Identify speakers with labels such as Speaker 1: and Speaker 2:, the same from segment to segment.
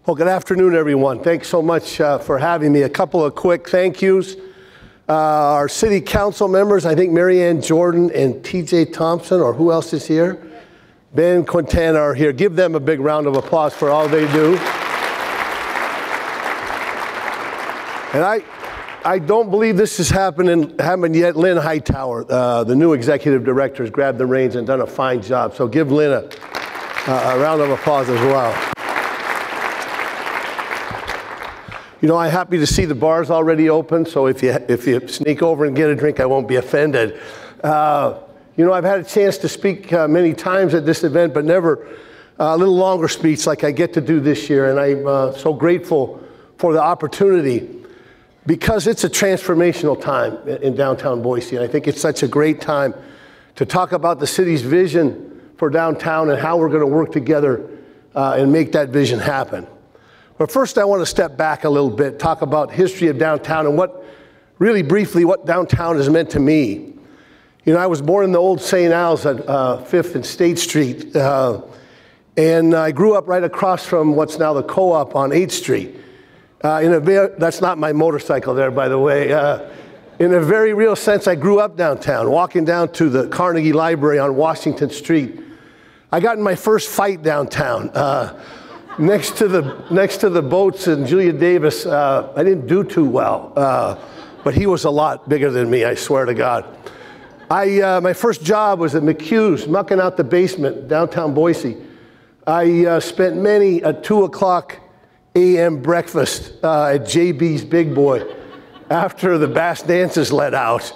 Speaker 1: Well, good afternoon, everyone. Thanks so much for having me. A couple of quick thank yous. Our city council members, I think Mary Ann Jordan and TJ Thompson, or who else is here? Ben Quintana are here. Give them a big round of applause for all they do. And I don't believe this has happened yet. Lynn Hightower, the new executive director, has grabbed the reins and done a fine job. So give Lynn a round of applause as well. You know, I'm happy to see the bar's already open, so if you sneak over and get a drink, I won't be offended. You know, I've had a chance to speak many times at this event, but never a little longer speech like I get to do this year, and I'm so grateful for the opportunity because it's a transformational time in downtown Boise, and I think it's such a great time to talk about the city's vision for downtown and how we're going to work together and make that vision happen. But first, I want to step back a little bit, talk about history of downtown and really briefly, what downtown has meant to me. You know, I was born in the old St. Al's at 5th and State Street, and I grew up right across from what's now the Co-op on 8th Street. That's not my motorcycle there, by the way. In a very real sense, I grew up downtown, walking down to the Carnegie Library on Washington Street. I got in my first fight downtown. Next to the boats and Julia Davis, I didn't do too well, but he was a lot bigger than me, I swear to God. My first job was at McHugh's, mucking out the basement, downtown Boise. I spent many a 2 o'clock a.m. breakfast at JB's Big Boy after the Bass dances let out.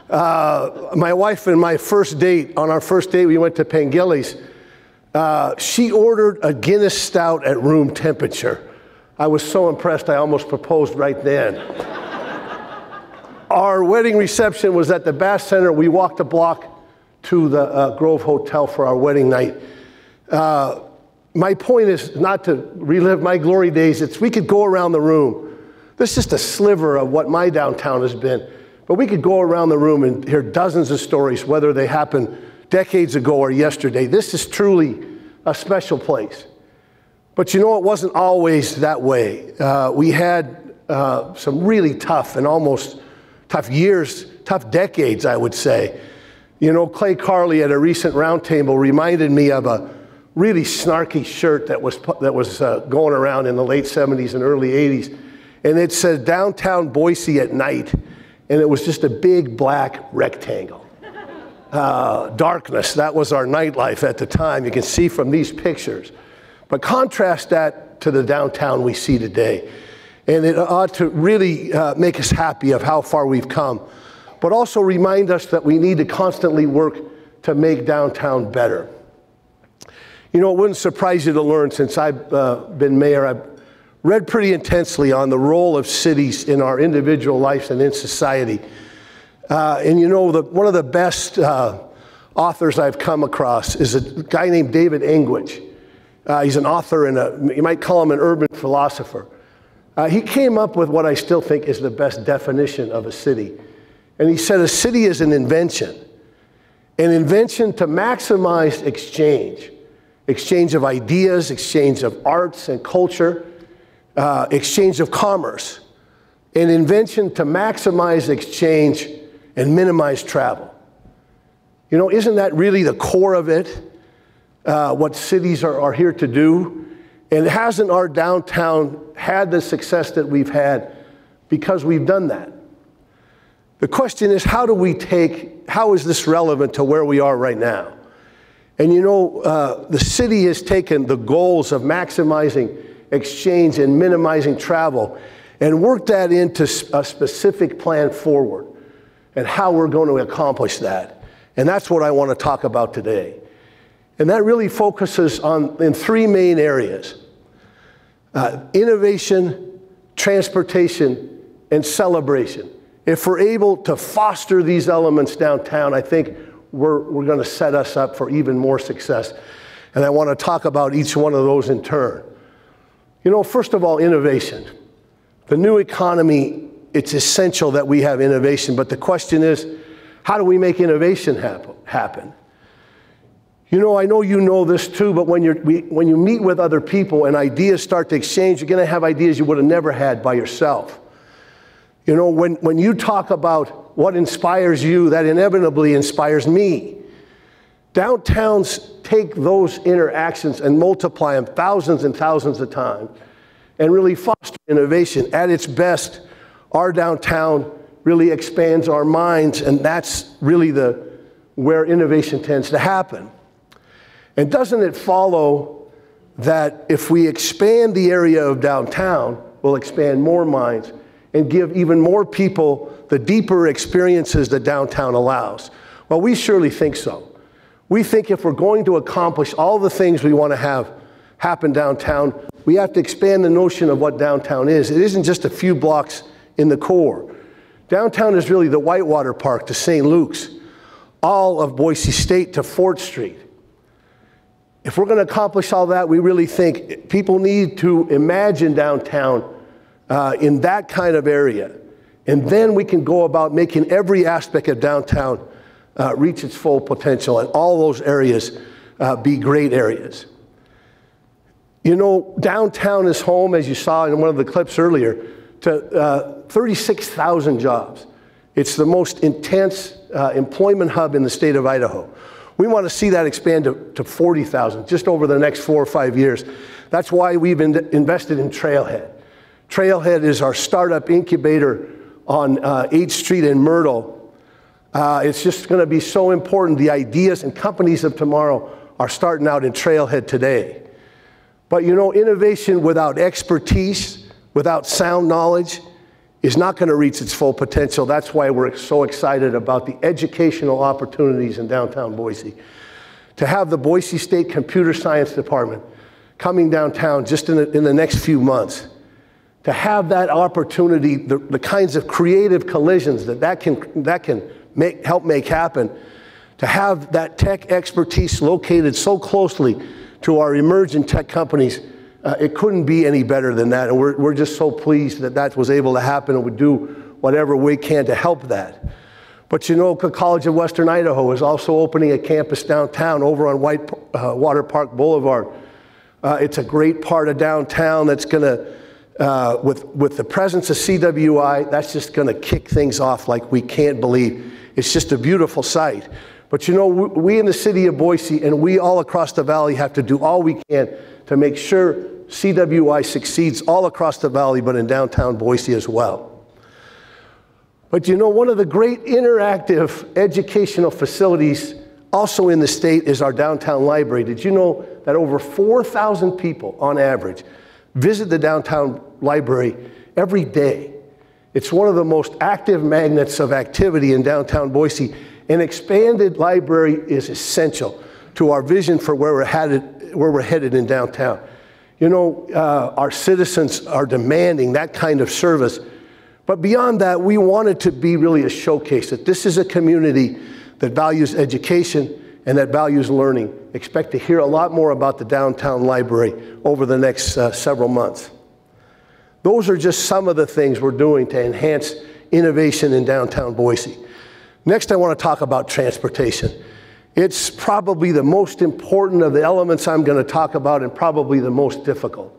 Speaker 1: My wife and my first date, on our first date, we went to Pangilly's. She ordered a Guinness Stout at room temperature. I was so impressed, I almost proposed right then. Our wedding reception was at the Bass Center. We walked a block to the Grove Hotel for our wedding night. My point is not to relive my glory days. We could go around the room. This is just a sliver of what my downtown has been. But we could go around the room and hear dozens of stories, whether they happened decades ago or yesterday. This is truly a special place. But you know, it wasn't always that way. We had some really tough and almost tough years, tough decades, I would say. You know, Clay Carley at a recent roundtable reminded me of a really snarky shirt that was going around in the late 70s and early 80s. And it said downtown Boise at night. And it was just a big black rectangle. Darkness, that was our nightlife at the time. You can see from these pictures. But contrast that to the downtown we see today. And it ought to really make us happy of how far we've come, but also remind us that we need to constantly work to make downtown better. You know, it wouldn't surprise you to learn, since I've been mayor, I've read pretty intensely on the role of cities in our individual lives and in society. And you know, one of the best authors I've come across is a guy named David Engwich. He's an author and you might call him an urban philosopher. He came up with what I still think is the best definition of a city. And he said a city is an invention to maximize exchange of ideas, exchange of arts and culture, exchange of commerce, an invention to maximize exchange and minimize travel. You know, isn't that really the core of it, what cities are here to do? And hasn't our downtown had the success that we've had because we've done that? The question is, how is this relevant to where we are right now? And you know, the city has taken the goals of maximizing exchange and minimizing travel and worked that into a specific plan forward and how we're going to accomplish that. And that's what I want to talk about today. And that really focuses in three main areas: innovation, transportation, and celebration. If we're able to foster these elements downtown, I think we're going to set us up for even more success. And I want to talk about each one of those in turn. You know, first of all, innovation. The new economy, it's essential that we have innovation, but the question is, how do we make innovation happen? You know, I know you know this too, but when you meet with other people and ideas start to exchange, you're going to have ideas you would have never had by yourself. You know, when you talk about what inspires you, that inevitably inspires me. Downtowns take those interactions and multiply them thousands and thousands of times and really foster innovation. At its best, our downtown really expands our minds, and that's really where innovation tends to happen. And doesn't it follow that if we expand the area of downtown, we'll expand more minds and give even more people the deeper experiences that downtown allows? Well, we surely think so. We think if we're going to accomplish all the things we want to have happen downtown, we have to expand the notion of what downtown is. It isn't just a few blocks in the core. Downtown is really the Whitewater Park to St. Luke's, all of Boise State to Fort Street. If we're going to accomplish all that, we really think people need to imagine downtown in that kind of area. And then we can go about making every aspect of downtown reach its full potential, and all those areas be great areas. You know, downtown is home, as you saw in one of the clips earlier, to 36,000 jobs. It's the most intense employment hub in the state of Idaho. We want to see that expand to 40,000 just over the next 4 or 5 years. That's why we've invested in Trailhead. Trailhead is our startup incubator on 8th Street in Myrtle. It's just going to be so important. The ideas and companies of tomorrow are starting out in Trailhead today. But you know, innovation without expertise, without sound knowledge, is not going to reach its full potential. That's why we're so excited about the educational opportunities in downtown Boise. To have the Boise State Computer Science Department coming downtown just in the next few months, to have that opportunity, the kinds of creative collisions that can help make happen, to have that tech expertise located so closely to our emerging tech companies, it couldn't be any better than that. And we're just so pleased that that was able to happen, and we do whatever we can to help that. But you know, College of Western Idaho is also opening a campus downtown over on Whitewater Park Boulevard. It's a great part of downtown that's going to, with the presence of CWI, that's just going to kick things off like we can't believe. It's just a beautiful sight. But you know, we in the city of Boise and we all across the valley have to do all we can to make sure CWI succeeds all across the valley, but in downtown Boise as well. But you know, one of the great interactive educational facilities also in the state is our downtown library. Did you know that over 4,000 people on average visit the downtown library every day? It's one of the most active magnets of activity in downtown Boise. An expanded library is essential to our vision for where we're headed in downtown. You know, our citizens are demanding that kind of service. But beyond that, we want it to be really a showcase that this is a community that values education and that values learning. Expect to hear a lot more about the downtown library over the next several months. Those are just some of the things we're doing to enhance innovation in downtown Boise. Next, I want to talk about transportation. It's probably the most important of the elements I'm going to talk about, and probably the most difficult.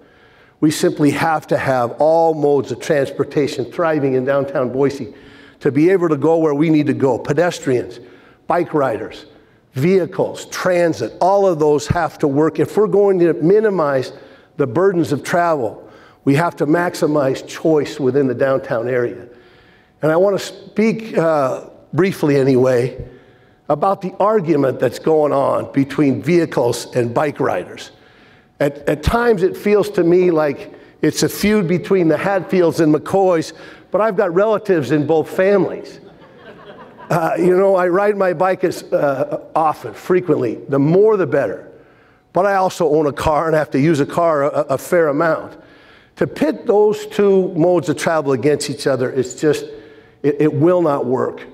Speaker 1: We simply have to have all modes of transportation thriving in downtown Boise to be able to go where we need to go. Pedestrians, bike riders, vehicles, transit, all of those have to work. If we're going to minimize the burdens of travel, we have to maximize choice within the downtown area. And I want to speak briefly anyway, about the argument that's going on between vehicles and bike riders. At times it feels to me like it's a feud between the Hatfields and McCoys, but I've got relatives in both families. You know, I ride my bike often, frequently. The more the better. But I also own a car and have to use a car a fair amount. To pit those two modes of travel against each other is just, it will not work.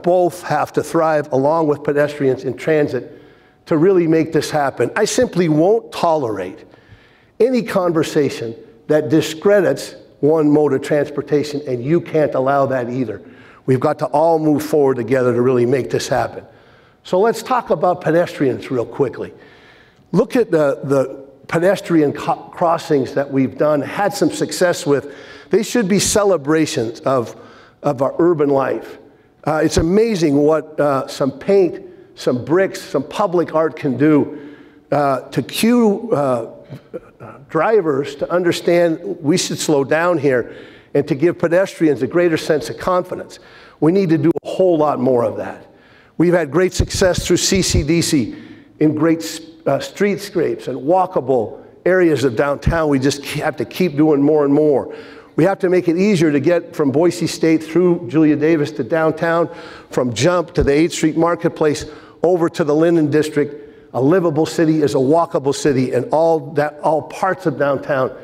Speaker 1: Both have to thrive along with pedestrians in transit to really make this happen. I simply won't tolerate any conversation that discredits one mode of transportation, and you can't allow that either. We've got to all move forward together to really make this happen. So let's talk about pedestrians real quickly. Look at the pedestrian crossings that we've done, had some success with. They should be celebrations of our urban life. It's amazing what some paint, some bricks, some public art can do to cue drivers to understand we should slow down here and to give pedestrians a greater sense of confidence. We need to do a whole lot more of that. We've had great success through CCDC in great streetscapes and walkable areas of downtown. We just have to keep doing more and more. We have to make it easier to get from Boise State through Julia Davis to downtown, from Jump to the 8th Street Marketplace over to the Linden District. A livable city is a walkable city, and all parts of downtown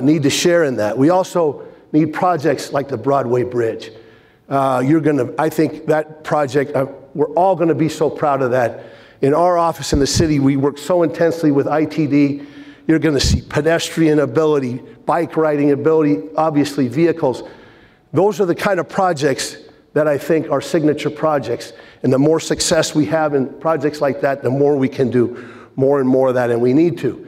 Speaker 1: need to share in that. We also need projects like the Broadway Bridge. I think that project, we're all gonna be so proud of that. In our office in the city, we work so intensely with ITD. You're gonna see pedestrian ability, bike riding ability, obviously vehicles. Those are the kind of projects that I think are signature projects. And the more success we have in projects like that, the more we can do more and more of that, and we need to.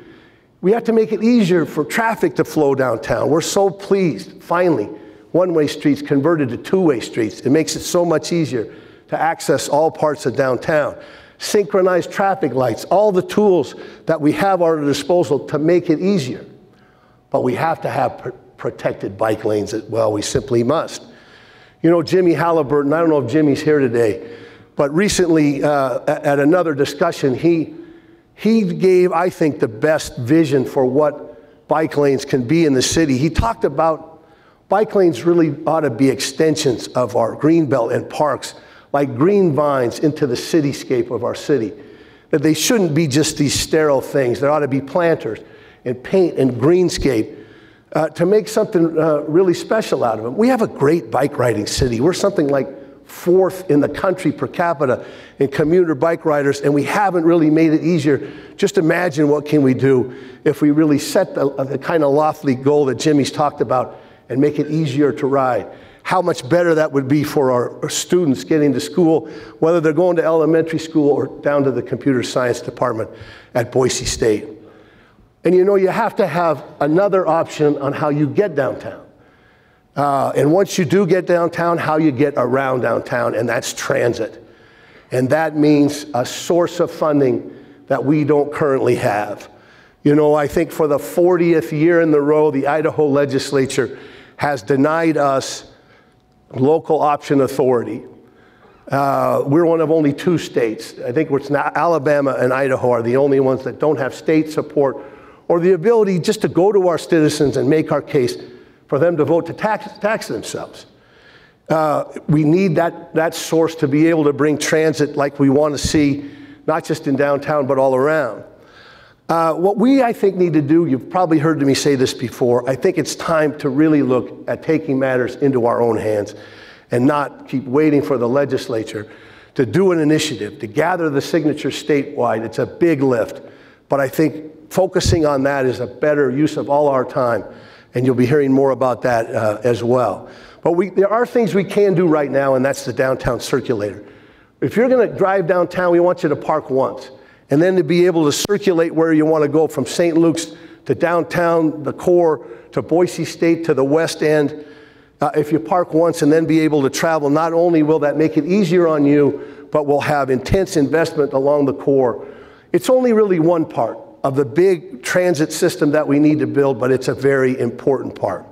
Speaker 1: We have to make it easier for traffic to flow downtown. We're so pleased, finally, one-way streets converted to two-way streets. It makes it so much easier to access all parts of downtown. Synchronized traffic lights, all the tools that we have at our disposal to make it easier. But we have to have protected bike lanes as well. We simply must. You know, Jimmy Halliburton, I don't know if Jimmy's here today, but recently at another discussion, he gave, I think, the best vision for what bike lanes can be in the city. He talked about bike lanes really ought to be extensions of our green belt and parks, like green vines into the cityscape of our city. That they shouldn't be just these sterile things. There ought to be planters and paint and greenscape to make something really special out of them. We have a great bike riding city. We're something like 4th in the country per capita in commuter bike riders, and we haven't really made it easier. Just imagine what can we do if we really set the kind of lofty goal that Jimmy's talked about and make it easier to ride. How much better that would be for our students getting to school, whether they're going to elementary school or down to the computer science department at Boise State. And you know, you have to have another option on how you get downtown. And once you do get downtown, how you get around downtown, and that's transit. And that means a source of funding that we don't currently have. You know, I think for the 40th year in a row, the Idaho legislature has denied us local option authority. We're one of only 2 states. I think it's now Alabama and Idaho are the only ones that don't have state support or the ability just to go to our citizens and make our case for them to vote to tax themselves. We need that source to be able to bring transit like we want to see, not just in downtown, but all around. What we, I think, need to do, you've probably heard me say this before, I think it's time to really look at taking matters into our own hands and not keep waiting for the legislature to do an initiative, to gather the signatures statewide. It's a big lift, but I think focusing on that is a better use of all our time, and you'll be hearing more about that as well. But there are things we can do right now, and that's the downtown circulator. If you're gonna drive downtown, we want you to park once, and then to be able to circulate where you wanna go from St. Luke's to downtown, the core, to Boise State, to the west end. If you park once and then be able to travel, not only will that make it easier on you, but we'll have intense investment along the core. It's only really one part of the big transit system that we need to build, but it's a very important part.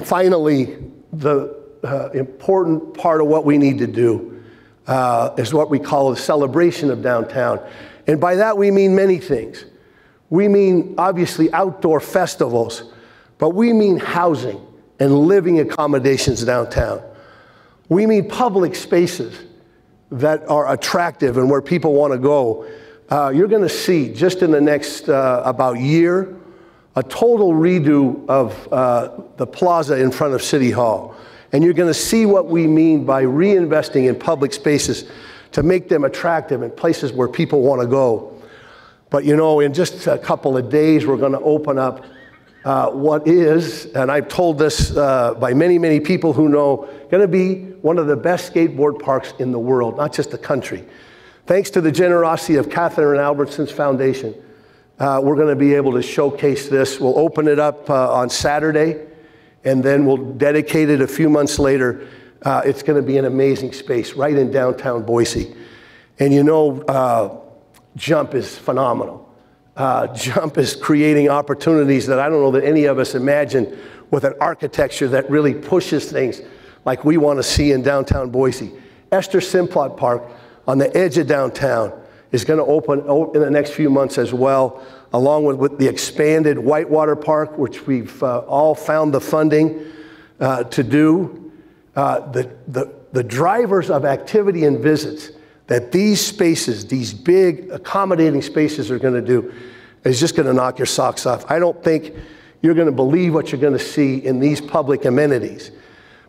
Speaker 1: Finally, the important part of what we need to do is what we call a celebration of downtown. And by that we mean many things. We mean obviously outdoor festivals, but we mean housing and living accommodations downtown. We mean public spaces that are attractive and where people want to go. You're going to see just in the next about year a total redo of the plaza in front of City Hall. And you're going to see what we mean by reinvesting in public spaces to make them attractive and places where people want to go. But you know, in just a couple of days, we're going to open up what is, and I've told this by many, many people who know, going to be one of the best skateboard parks in the world, not just the country. Thanks to the generosity of Catherine Albertson's foundation, we're going to be able to showcase this. We'll open it up on Saturday, and then we'll dedicate it a few months later. It's going to be an amazing space right in downtown Boise. And you know, Jump is phenomenal. Jump is creating opportunities that I don't know that any of us imagine, with an architecture that really pushes things like we want to see in downtown Boise. Esther Simplot Park on the edge of downtown is going to open in the next few months as well, along with the expanded Whitewater Park, which we've all found the funding to do. The drivers of activity and visits that these spaces, these big accommodating spaces are going to do is just going to knock your socks off. I don't think you're going to believe what you're going to see in these public amenities.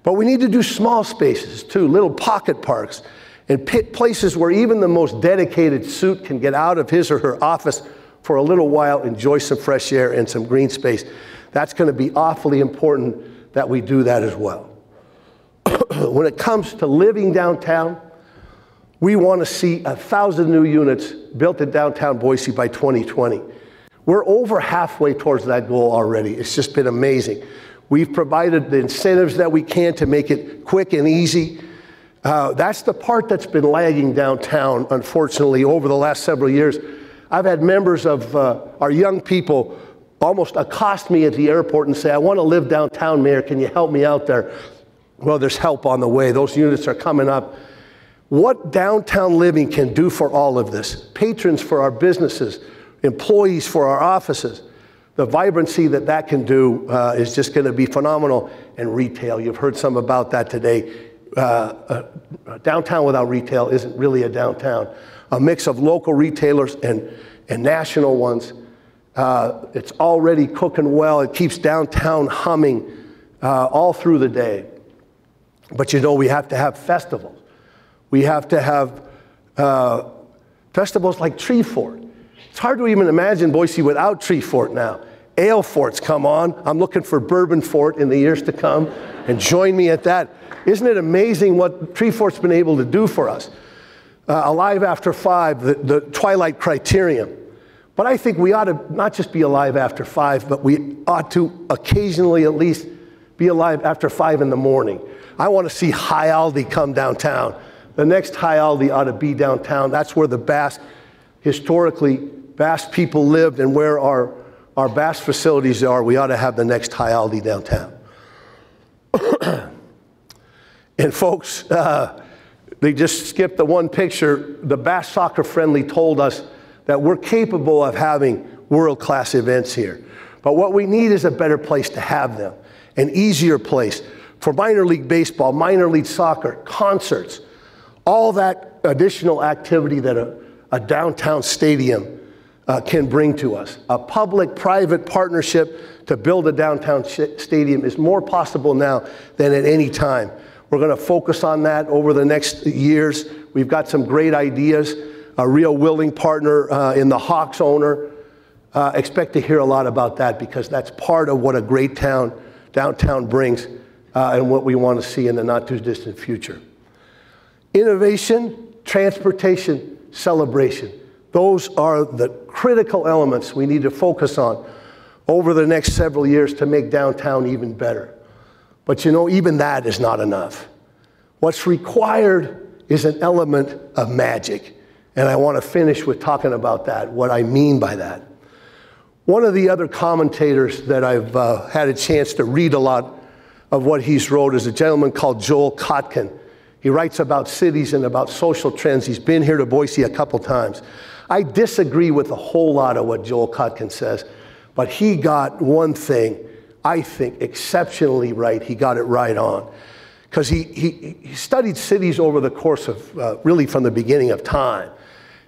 Speaker 1: But we need to do small spaces too, little pocket parks, and places where even the most dedicated suit can get out of his or her office for a little while, enjoy some fresh air and some green space. That's going to be awfully important that we do that as well. When it comes to living downtown, we want to see 1,000 new units built in downtown Boise by 2020. We're over halfway towards that goal already. It's just been amazing. We've provided the incentives that we can to make it quick and easy. That's the part that's been lagging downtown, unfortunately, over the last several years. I've had members of our young people almost accost me at the airport and say, I want to live downtown, Mayor, can you help me out there? Well, there's help on the way. Those units are coming up. What downtown living can do for all of this, patrons for our businesses, employees for our offices, the vibrancy that can do is just going to be phenomenal. And retail, you've heard some about that today. Downtown without retail isn't really a downtown. A mix of local retailers and national ones. It's already cooking well. It keeps downtown humming all through the day. But you know, we have to have festivals. We have to have festivals like Tree Fort. It's hard to even imagine Boise without Tree Fort now. Ale Forts come on. I'm looking for Bourbon Fort in the years to come, and join me at that. Isn't it amazing what Tree Fort's been able to do for us? Alive After 5, the Twilight Criterion. But I think we ought to not just be alive after 5, but we ought to occasionally at least be alive after 5 in the morning. I want to see High Aldi come downtown. The next High Aldi ought to be downtown. That's where the Basque, historically, Basque people lived, and where our Basque facilities are. We ought to have the next High Aldi downtown. And folks, they just skipped the one picture. The Basque Soccer Friendly told us that we're capable of having world-class events here. But what we need is a better place to have them, an easier place for minor league baseball, minor league soccer, concerts, all that additional activity that a downtown stadium can bring to us. A public-private partnership to build a downtown stadium is more possible now than at any time. We're going to focus on that over the next years. We've got some great ideas. A real willing partner in the Hawks owner. Expect to hear a lot about that, because that's part of what a great downtown brings and what we want to see in the not too distant future. Innovation, transportation, celebration. Those are the critical elements we need to focus on over the next several years to make downtown even better. But you know, even that is not enough. What's required is an element of magic. And I want to finish with talking about that, what I mean by that. One of the other commentators that I've had a chance to read a lot of what he's wrote is a gentleman called Joel Kotkin. He writes about cities and about social trends. He's been here to Boise a couple times. I disagree with a whole lot of what Joel Kotkin says, but he got one thing, I think, exceptionally right. He got it right on. Because he studied cities over the course of, really from the beginning of time.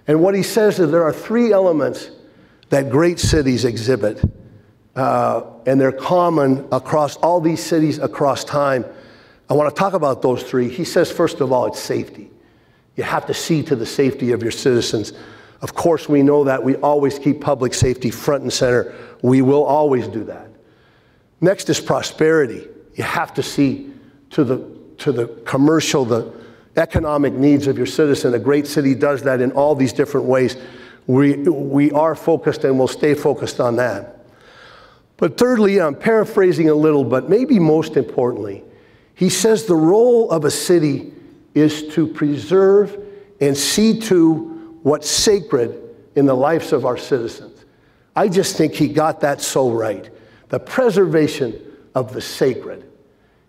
Speaker 1: And what he says is there are 3 elements that great cities exhibit, and they're common across all these cities across time. I want to talk about those 3. He says, first of all, it's safety. You have to see to the safety of your citizens. Of course, we know that. We always keep public safety front and center. We will always do that. Next is prosperity. You have to see to the the commercial, the economic needs of your citizen. A great city does that in all these different ways. We are focused and will stay focused on that. But thirdly, I'm paraphrasing a little, but maybe most importantly, he says the role of a city is to preserve and see to what's sacred in the lives of our citizens. I just think he got that so right. The preservation of the sacred.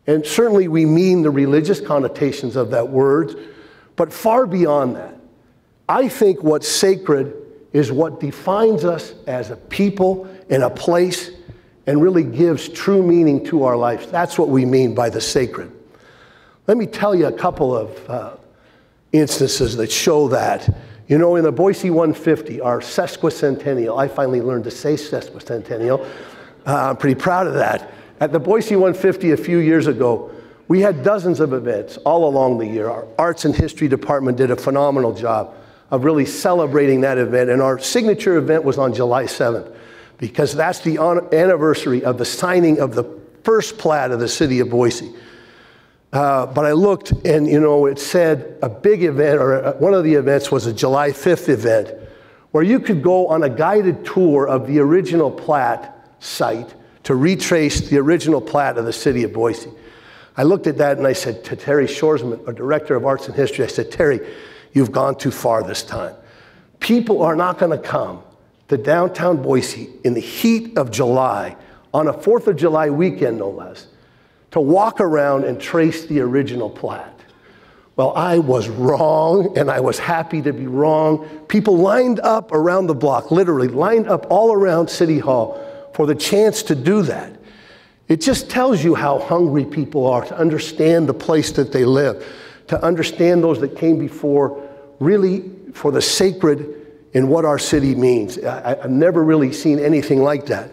Speaker 1: And certainly we mean the religious connotations of that word, but far beyond that. I think what's sacred is what defines us as a people and a place and really gives true meaning to our lives. That's what we mean by the sacred. Let me tell you a couple of instances that show that. You know, in the Boise 150, our sesquicentennial, I finally learned to say sesquicentennial. I'm pretty proud of that. At the Boise 150 a few years ago, we had dozens of events all along the year. Our arts and history department did a phenomenal job of really celebrating that event. And our signature event was on July 7th, because that's the anniversary of the signing of the first plat of the city of Boise. But I looked and, you know, it said a big event, or one of the events was a July 5th event, where you could go on a guided tour of the original plat site to retrace the original plat of the city of Boise. I looked at that and I said to Terry Shoresman, our director of arts and history, I said, Terry, you've gone too far this time. People are not going to come to downtown Boise in the heat of July, on a 4th of July weekend no less, to walk around and trace the original plat. Well, I was wrong, and I was happy to be wrong. People lined up around the block, literally lined up all around City Hall for the chance to do that. It just tells you how hungry people are to understand the place that they live, to understand those that came before, really for the sacred in what our city means. I've never really seen anything like that.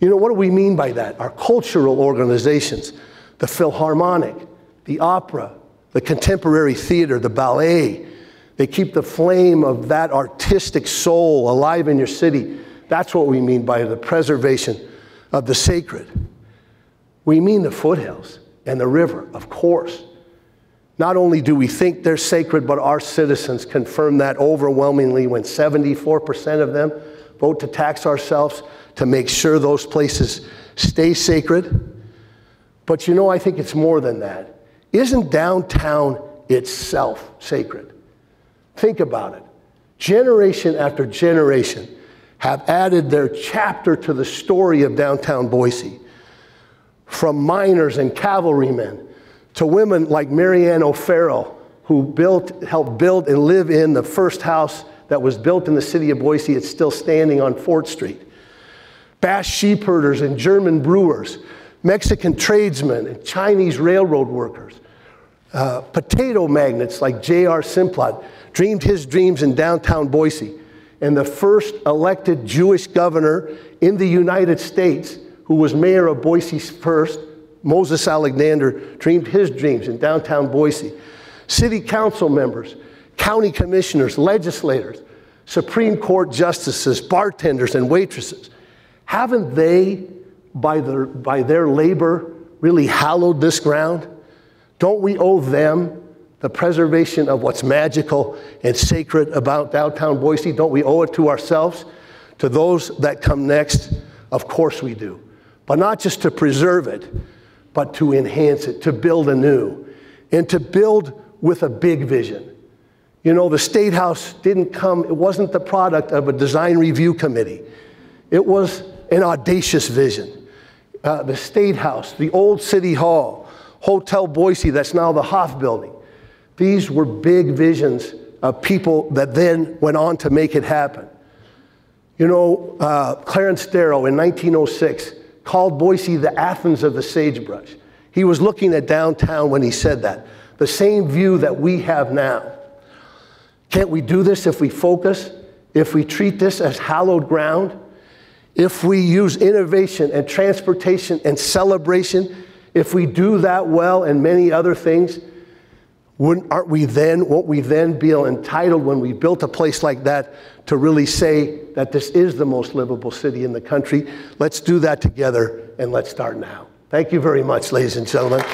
Speaker 1: You know, what do we mean by that? Our cultural organizations, the Philharmonic, the opera, the contemporary theater, the ballet, they keep the flame of that artistic soul alive in your city. That's what we mean by the preservation of the sacred. We mean the foothills and the river, of course. Not only do we think they're sacred, but our citizens confirm that overwhelmingly when 74% of them vote to tax ourselves to make sure those places stay sacred. But you know, I think it's more than that. Isn't downtown itself sacred? Think about it. Generation after generation have added their chapter to the story of downtown Boise. From miners and cavalrymen to women like Marianne O'Farrell, who helped build and live in the first house that was built in the city of Boise. It's still standing on 4th Street. Bass sheep herders and German brewers, Mexican tradesmen and Chinese railroad workers, potato magnates like J.R. Simplot dreamed his dreams in downtown Boise. And the first elected Jewish governor in the United States, who was mayor of Boise first, Moses Alexander, dreamed his dreams in downtown Boise. City council members, county commissioners, legislators, Supreme Court justices, bartenders, and waitresses, haven't they, by their labor, really hallowed this ground? Don't we owe them the preservation of what's magical and sacred about downtown Boise? Don't we owe it to ourselves, to those that come next? Of course we do. But not just to preserve it, but to enhance it, to build anew, and to build with a big vision. You know, the State House didn't come, it wasn't the product of a design review committee. It was an audacious vision. The State House, the old City Hall, Hotel Boise, that's now the Hoff Building. These were big visions of people that then went on to make it happen. You know, Clarence Darrow in 1906 called Boise the Athens of the sagebrush. He was looking at downtown when he said that. The same view that we have now. Can't we do this if we focus? If we treat this as hallowed ground? If we use innovation and transportation and celebration? If we do that well and many other things, won't we then be entitled when we built a place like that to really say that this is the most livable city in the country? Let's do that together, and let's start now. Thank you very much, ladies and gentlemen.